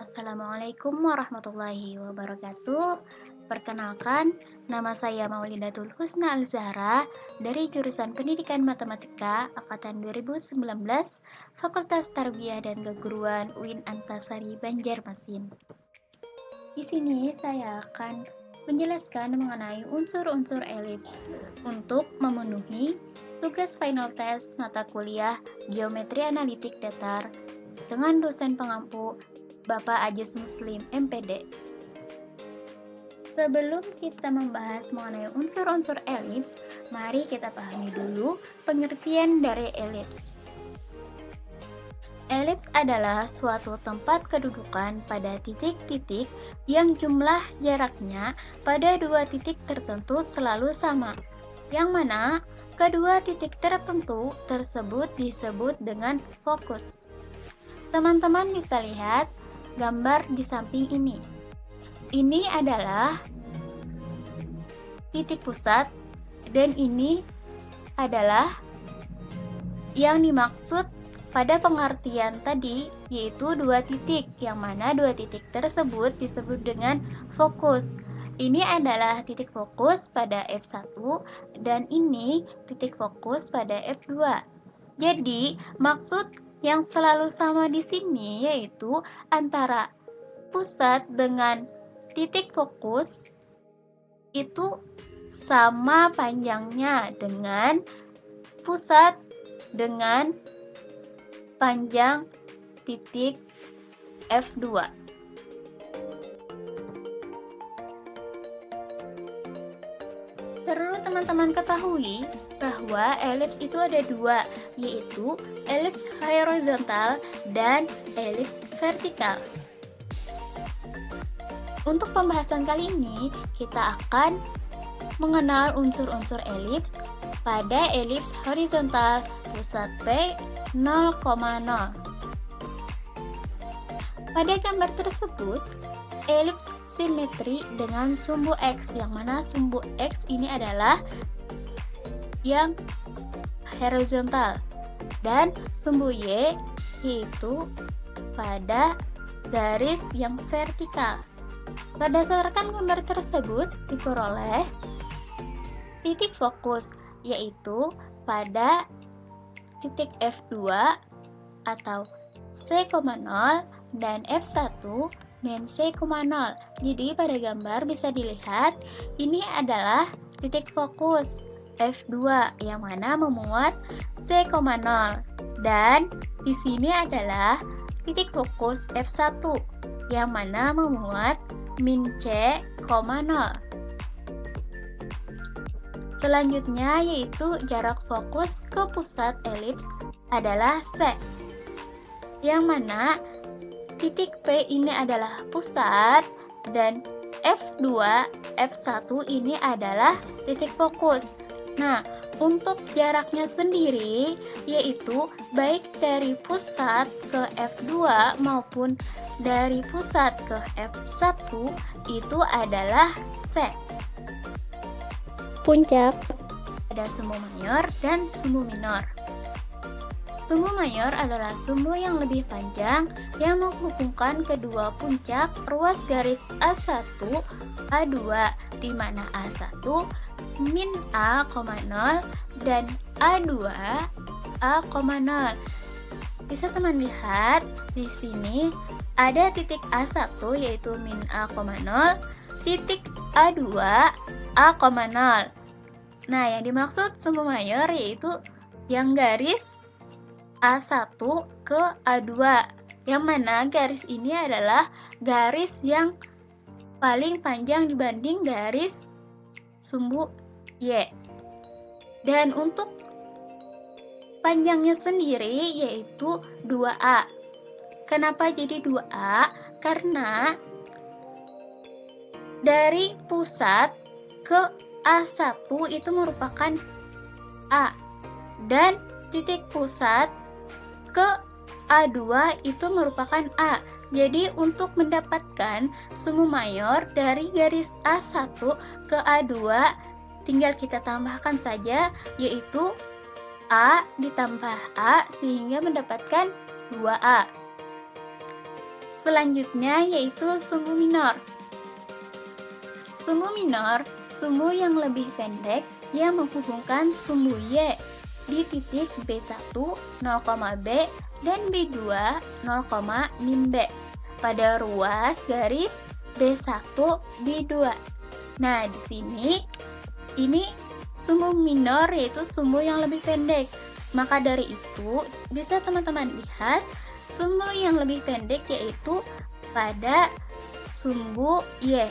Assalamualaikum warahmatullahi wabarakatuh. Perkenalkan, nama saya Maulidatul Husna Al-Zahra dari jurusan Pendidikan Matematika Angkatan 2019, Fakultas Tarbiyah dan Keguruan UIN Antasari Banjarmasin. Di sini saya akan menjelaskan mengenai unsur-unsur elips untuk memenuhi tugas final test mata kuliah Geometri Analitik Datar dengan dosen pengampu Bapak Ajis Muslim MPD. Sebelum kita membahas mengenai unsur-unsur elips, mari kita pahami dulu pengertian dari elips. Elips adalah suatu tempat kedudukan pada titik-titik yang jumlah jaraknya pada dua titik tertentu selalu sama, yang mana kedua titik tertentu tersebut disebut dengan fokus. Teman-teman bisa lihat gambar di samping ini. Ini adalah titik pusat dan ini adalah yang dimaksud pada pengertian tadi, yaitu dua titik, yang mana dua titik tersebut disebut dengan fokus. Ini adalah titik fokus pada F1 dan ini titik fokus pada F2. Jadi, maksud yang selalu sama di sini yaitu antara pusat dengan titik fokus itu sama panjangnya dengan pusat dengan panjang titik F2. Perlu teman-teman ketahui bahwa elips itu ada dua, yaitu elips horizontal dan elips vertikal. Untuk pembahasan kali ini, kita akan mengenal unsur-unsur elips. Pada elips horizontal, pusat P 0,0. Pada gambar tersebut, elips simetri dengan sumbu X, yang mana sumbu X ini adalah yang horizontal dan sumbu Y yaitu pada garis yang vertikal. Berdasarkan gambar tersebut diperoleh titik fokus yaitu pada titik F2 atau C,0 dan F1 min C,0. Jadi pada gambar bisa dilihat ini adalah titik fokus F2 yang mana memuat C,0 dan di sini adalah titik fokus F1 yang mana memuat min C,0. Selanjutnya yaitu jarak fokus ke pusat elips adalah C, yang mana titik P ini adalah pusat dan F2, F1 ini adalah titik fokus. Nah, untuk jaraknya sendiri yaitu baik dari pusat ke F2 maupun dari pusat ke F1 itu adalah C. Puncak ada sumbu mayor dan sumbu minor. Sumbu mayor adalah sumbu yang lebih panjang yang menghubungkan kedua puncak ruas garis A1, A2, di mana A1 min A,0 dan A2 A,0. Bisa teman lihat di sini ada titik A1 yaitu min A,0, titik A2 A,0. Nah, yang dimaksud sumbu mayor yaitu yang garis A1 ke A2, yang mana garis ini adalah garis yang paling panjang dibanding garis sumbu Y. Dan untuk panjangnya sendiri yaitu 2A. Kenapa jadi 2A? Karena dari pusat ke A1 itu merupakan A dan titik pusat ke A2 itu merupakan A. Jadi untuk mendapatkan sumbu mayor dari garis A1 ke A2 tinggal kita tambahkan saja yaitu A ditambah A sehingga mendapatkan 2A. Selanjutnya yaitu sumbu minor. Sumbu minor, sumbu yang lebih pendek yang menghubungkan sumbu Y di titik B1, 0,B, dan B2, 0, min B pada ruas garis B1, B2. Nah, di sini ini sumbu minor yaitu sumbu yang lebih pendek. Maka dari itu, bisa teman-teman lihat sumbu yang lebih pendek yaitu pada sumbu Y,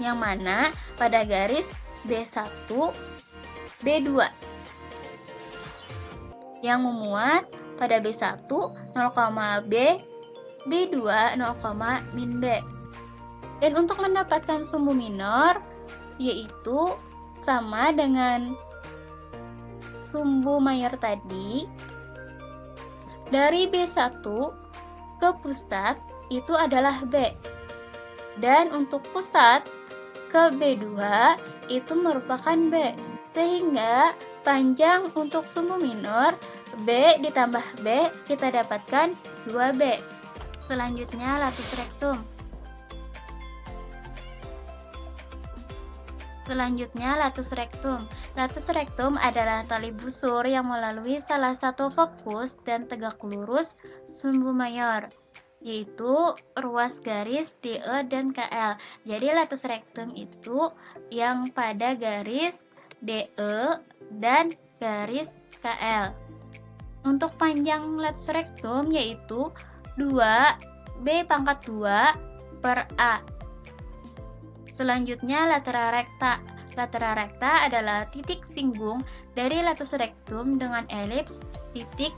yang mana pada garis B1, B2 yang memuat pada B1, 0, B, B2, 0, min B. Dan untuk mendapatkan sumbu minor, yaitu sama dengan sumbu mayor tadi, dari B1 ke pusat itu adalah B. Dan untuk pusat ke B2 itu merupakan B. Sehingga panjang untuk sumbu minor B ditambah B kita dapatkan 2B. Selanjutnya latus rektum. Latus rektum adalah tali busur yang melalui salah satu fokus dan tegak lurus sumbu mayor, yaitu ruas garis DE dan KL. Jadi latus rektum itu yang pada garis DE dan garis KL. Untuk panjang latus rektum yaitu 2B/2/A. Selanjutnya latera rekta. Latera rekta adalah titik singgung dari latus rektum dengan elips titik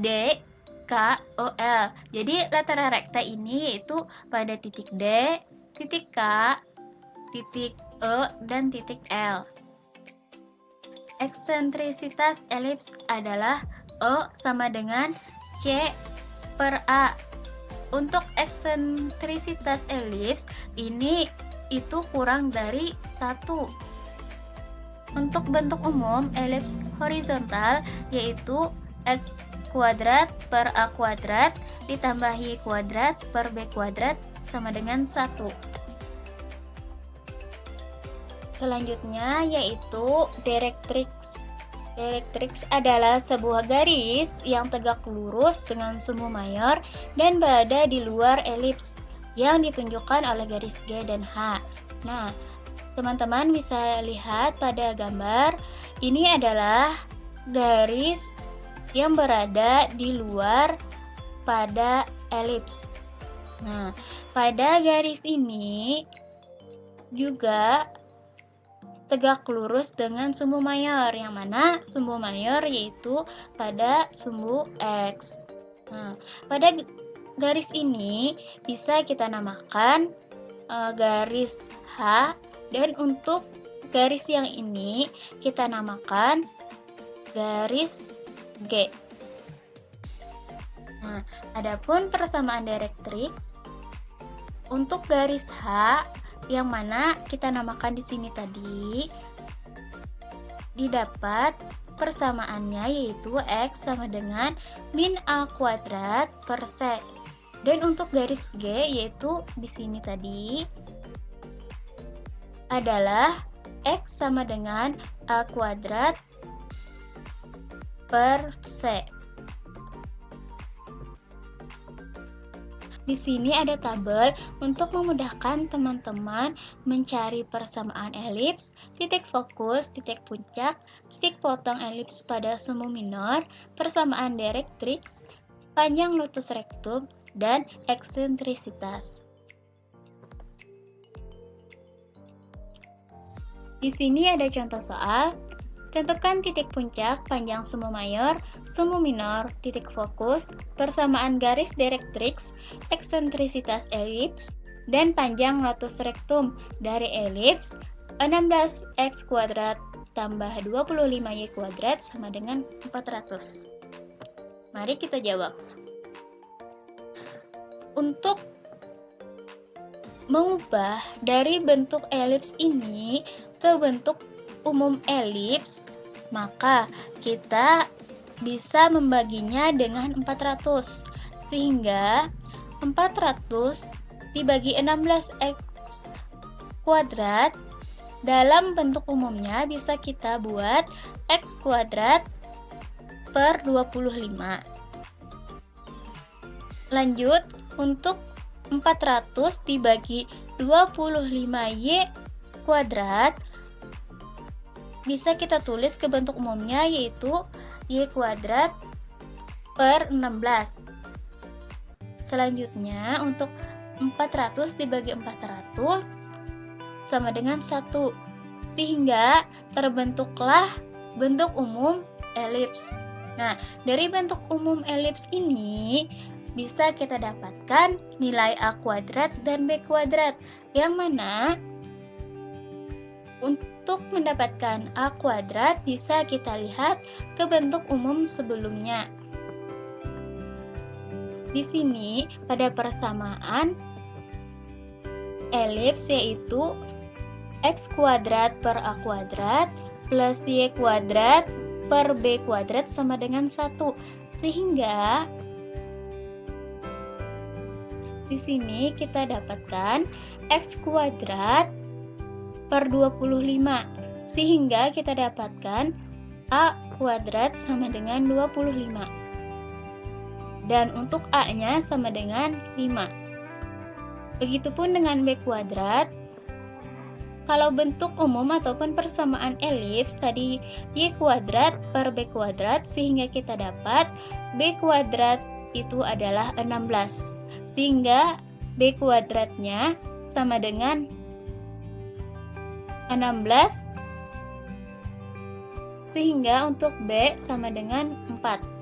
D, K, O, L. Jadi latera rekta ini yaitu pada titik D, titik K, titik E, dan titik L. Eksentrisitas elips adalah O sama dengan C/A. Untuk eksentrisitas elips ini itu kurang dari 1. Untuk bentuk umum elips horizontal yaitu X kuadrat per A kuadrat ditambah Y kuadrat per B kuadrat sama dengan 1. Selanjutnya yaitu direktrix. Direktrix adalah sebuah garis yang tegak lurus dengan sumbu mayor dan berada di luar elips yang ditunjukkan oleh garis G dan H. Nah, teman-teman bisa lihat pada gambar, ini adalah garis yang berada di luar pada elips. Nah, pada garis ini juga tegak lurus dengan sumbu mayor, yang mana sumbu mayor yaitu pada sumbu X. Nah, pada garis ini bisa kita namakan garis H, dan untuk garis yang ini kita namakan garis G. Nah, adapun persamaan direktrix untuk garis H yang mana kita namakan di sini tadi, didapat persamaannya yaitu X sama dengan min A kuadrat per C. Dan untuk garis G yaitu di sini tadi adalah X sama dengan A kuadrat per C. Di sini ada tabel untuk memudahkan teman-teman mencari persamaan elips, titik fokus, titik puncak, titik potong elips pada sumbu minor, persamaan direktrix, panjang latus rektum, dan eksentrisitas. Di sini ada contoh soal. Tentukan titik puncak, panjang sumbu mayor, sumbu minor, titik fokus, persamaan garis direktrix, eksentrisitas elips, dan panjang latus rektum dari elips 16x kuadrat tambah 25y kuadrat sama dengan 400. Mari kita jawab. Untuk mengubah dari bentuk elips ini ke bentuk umum elips, maka kita bisa membaginya dengan 400, sehingga 400 dibagi 16x kuadrat dalam bentuk umumnya bisa kita buat x kuadrat per 25. Lanjut, untuk 400 dibagi 25y kuadrat bisa kita tulis ke bentuk umumnya, yaitu y kuadrat per 16. Selanjutnya, untuk 400 dibagi 400 sama dengan 1, sehingga terbentuklah bentuk umum elips. Nah, dari bentuk umum elips ini bisa kita dapatkan nilai a kuadrat dan b kuadrat, yang mana untuk mendapatkan a kuadrat bisa kita lihat ke bentuk umum sebelumnya. Di sini pada persamaan elips yaitu x kuadrat per a kuadrat plus y kuadrat per b kuadrat sama dengan 1, sehingga di sini kita dapatkan x kuadrat per 25, sehingga kita dapatkan a kuadrat sama dengan 25. Dan untuk a-nya sama dengan 5. Begitupun dengan b kuadrat. Kalau bentuk umum ataupun persamaan elips tadi y kuadrat per b kuadrat, sehingga kita dapat b kuadrat itu adalah 16. Sehingga b kuadratnya sama dengan 16, sehingga untuk b sama dengan 4.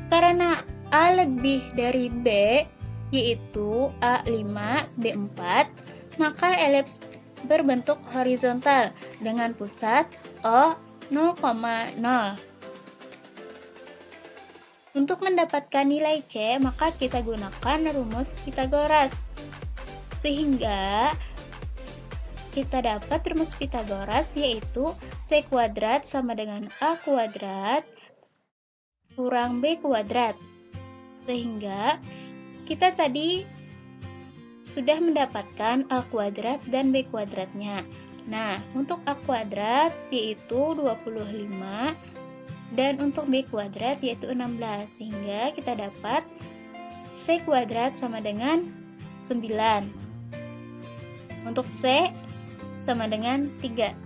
Karena a lebih dari b, yaitu a5, b4, maka elips berbentuk horizontal dengan pusat O 0,0. Untuk mendapatkan nilai C, maka kita gunakan rumus Pythagoras. Sehingga kita dapat rumus Pythagoras, yaitu C kuadrat sama dengan A kuadrat kurang B kuadrat. Sehingga kita tadi sudah mendapatkan A kuadrat dan B kuadratnya. Nah, untuk A kuadrat yaitu 25 dan untuk B kuadrat yaitu 16, sehingga kita dapat C kuadrat sama dengan 9. Untuk C sama dengan 3.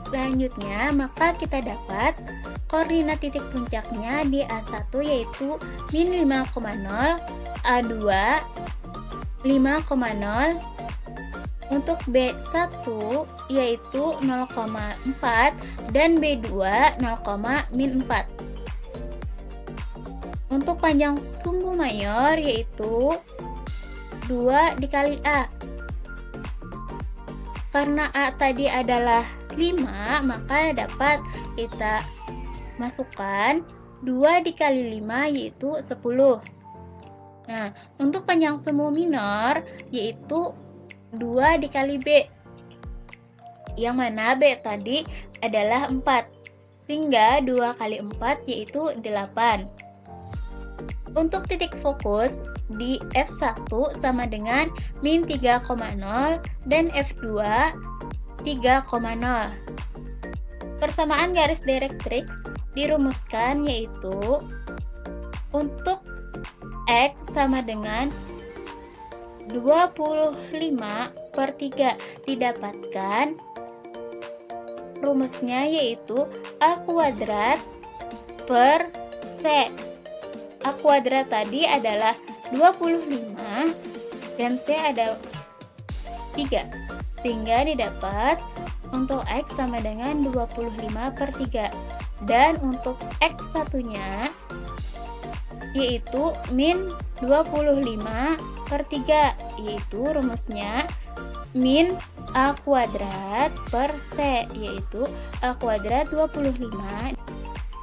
Selanjutnya, maka kita dapat koordinat titik puncaknya di A1 yaitu min 5,0, A2 5,0, untuk B1 yaitu 0,4 dan B2 0,-4. Untuk panjang sumbu mayor yaitu 2 dikali A. Karena A tadi adalah 5, maka dapat kita masukkan 2 dikali 5 yaitu 10. Nah, untuk panjang sumbu minor yaitu 2 dikali B, yang mana B tadi adalah 4, sehingga 2 kali 4 yaitu 8. Untuk titik fokus di F1 sama dengan min 3,0 dan F2 3,0. Persamaan garis direktrix dirumuskan yaitu untuk X sama dengan 25/3, didapatkan rumusnya yaitu A kuadrat per C. A kuadrat tadi adalah 25 dan C ada 3, sehingga didapat untuk X sama dengan 25/3, dan untuk X satunya yaitu min 25/3, yaitu rumusnya min A kuadrat per C, yaitu A kuadrat 25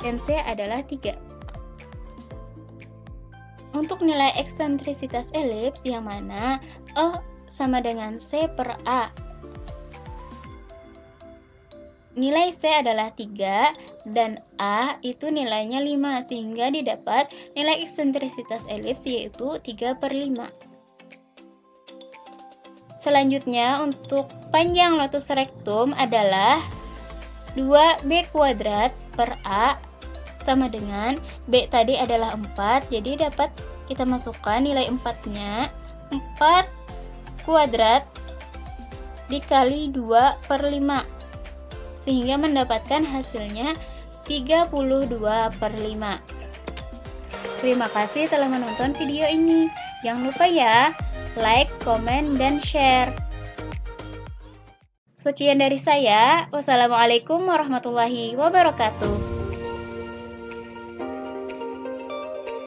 dan C adalah 3. Untuk nilai eksentrisitas elips yang mana O sama dengan C per A. Nilai C adalah 3 dan A itu nilainya 5, sehingga didapat nilai eksentrisitas elips yaitu 3/5. Selanjutnya untuk panjang lotus rectum adalah 2B kuadrat per A sama dengan B tadi adalah 4, jadi dapat kita masukkan nilai 4-nya, 4 kuadrat dikali 2/5, sehingga mendapatkan hasilnya 32/5. Terima kasih telah menonton video ini. Jangan lupa ya, like, komen, dan share. Sekian dari saya. Wassalamualaikum warahmatullahi wabarakatuh.